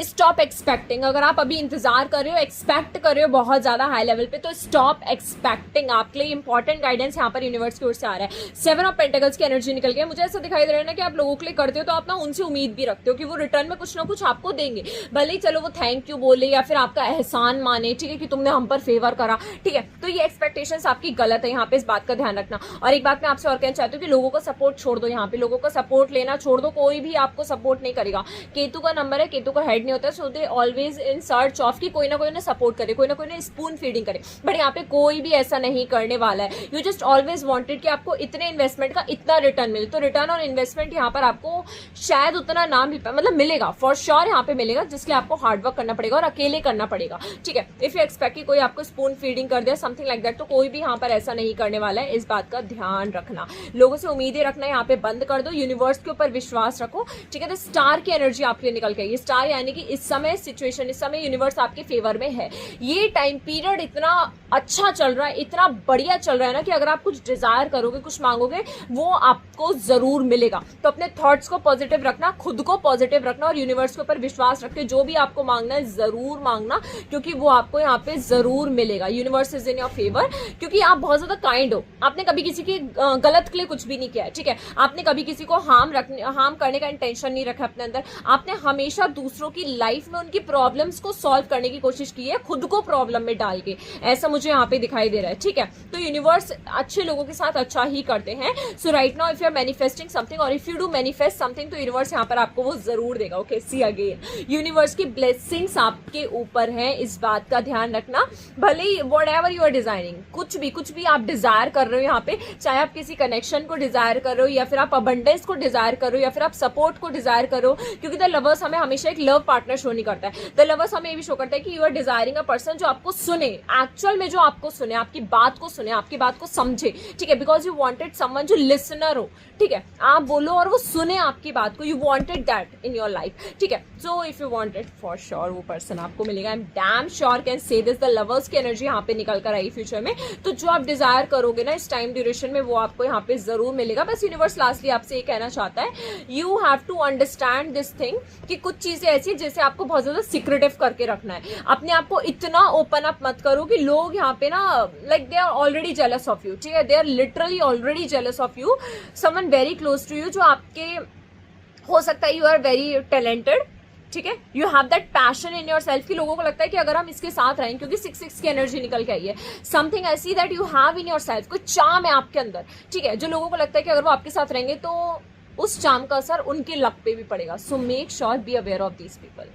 Stop expecting. अगर आप अभी इंतजार कर रहे हो, एक्सपेक्ट कर रहे हो बहुत ज्यादा हाई लेवल पे, तो स्टॉप एक्सपेक्टिंग। आपके लिए इंपॉर्टेंट गाइडेंस यहाँ पर यूनिवर्स की ओर से आ रहा है। 7 ऑफ पेंटिकल्स की एनर्जी निकल गई। मुझे ऐसा दिखाई दे रहा है ना कि आप लोगों के लिए करते हो तो आप ना उनसे उम्मीद भी रखते हो कि वो रिटर्न में कुछ ना कुछ आपको देंगे, भले ही चलो वो थैंक यू बोले या फिर आपका एहसान माने, ठीक है, कि तुमने हम पर फेवर करा, ठीक है। तो ये एक्सपेक्टेशंस आपकी गलत है, यहाँ पे इस बात का ध्यान रखना। और एक बात मैं आपसे और कहना चाहती हूँ कि लोगों का सपोर्ट छोड़ दो। यहाँ पे लोगों का सपोर्ट लेना छोड़ दो, कोई भी आपको सपोर्ट नहीं करेगा। केतु का नंबर है, केतु का हेड नहीं होता, so they always in search of कि कोई ना कोई ने सपोर्ट करे, कोई ना कोई ने स्पून फीडिंग करे, बट यहाँ पे कोई भी ऐसा नहीं करने वाला है। यू जस्ट ऑलवेज वांटेड कि आपको इतने इन्वेस्टमेंट का इतना रिटर्न मिले, तो रिटर्न ऑन इन्वेस्टमेंट यहाँ पर आपको शायद उतना ना मिल पाए, मतलब मिलेगा फॉर श्योर, यहाँ पे मिलेगा, जिसके आपको हार्डवर्क करना पड़ेगा और अकेले करना पड़ेगा, ठीक है। इफ यू एक्सपेक्ट कि कोई आपको स्पून फीडिंग कर दे समथिंग लाइक दैट, तो कोई भी यहाँ पर ऐसा नहीं करने वाला है, इस बात का ध्यान रखना। लोगों से उम्मीदें रखना यहाँ पे बंद कर दो, यूनिवर्स के ऊपर विश्वास रखो, ठीक है। तो स्टार की एनर्जी आपके लिए निकल गई। स्टार यानी कि इस समय सिचुएशन, इस समय यूनिवर्स आपके फेवर में है। ये टाइम पीरियड इतना अच्छा चल रहा है, इतना बढ़िया चल रहा है ना कि अगर आप कुछ डिजायर करोगे, कुछ मांगोगे, वो आपको जरूर मिलेगा। तो अपने थॉट्स को पॉजिटिव रखना, खुद को पॉजिटिव रखना और यूनिवर्स के ऊपर विश्वास रख के जो भी आपको मांगना है जरूर मांगना, क्योंकि वो आपको यहाँ पे जरूर मिलेगा। Universe is in your favour, क्योंकि आप बहुत ज्यादा काइंड हो। आपने कभी किसी की गलत के लिए कुछ भी नहीं किया है, ठीक है। आपने कभी किसी को हार्म करने का इंटेंशन नहीं रखा अपने अंदर। आपने हमेशा दूसरों की लाइफ में उनकी प्रॉब्लम्स को सॉल्व करने की कोशिश की है, खुद को प्रॉब्लम में डाल के, ऐसा मुझे यहाँ पे दिखाई दे रहा है, ठीक है। तो यूनिवर्स अच्छे लोगों के साथ अच्छा ही करते हैं। So right now if you are manifesting something और if you do manifest something, तो यूनिवर्स यहाँ पर आपको वो जरूर देगा। ओके, सी अगेन, यूनिवर्स की ब्लेसिंग्स आपके ऊपर है, इस बात का ध्यान रखना। भले ही whatever you are desiring, कुछ भी आप डिजायर कर रहे हो यहाँ पे, चाहे आप किसी कनेक्शन को डिजायर कर रहे हो या फिर आप अबंडेंस को डिजायर कर रहे हो या फिर आप सपोर्ट को डिजायर करो, क्योंकि द लवर्स हमें हमेशा एक लव पार्टनर शो नहीं करता है। द लवर्स हमें ये भी शो करता है कि you are desiring a person जो आपको सुने, एक्चुअल में जो आपको सुने, आपकी बात को सुने, आपकी बात को समझे, ठीक है। बिकॉज यू वांटेड समवन जो लिसनर हो, ठीक है। आप बोलो और वो सुने आपकी बात को, you wanted that in your life, ठीक है। So if you wanted, for sure वो पर्सन आपको मिलेगा। I am damn sure can say this. The lovers की एनर्जी यहाँ पे निकल कर आई फ्यूचर में, तो जो आप डिजायर करोगे ना इस टाइम ड्यूरेशन में, वो आपको यहाँ पे जरूर मिलेगा। बस यूनिवर्स लास्टली आपसे ये कहना चाहता है, you have to understand this thing कि कुछ चीजें ऐसी जैसे आपको बहुत ज्यादा सिक्रेटिव करके रखना है। अपने आप को इतना ओपन अप मत करो कि लोग यहाँ पे ना like they are already jealous of you, ठीक है। They are literally already jealous of you, someone very close to you, जो आपके हो सकता है यू आर वेरी टैलेंटेड, ठीक है। You have that passion in your self कि लोगों को लगता है कि अगर हम इसके साथ रहें, क्योंकि 6 की एनर्जी निकल के आई है, something I see that you have in your self, कुछ चार्म है आपके अंदर, ठीक है, जो लोगों को लगता है कि अगर वो आपके साथ रहेंगे तो उस चार्म का असर उनके लक पे भी पड़ेगा। So make sure, be aware of these people.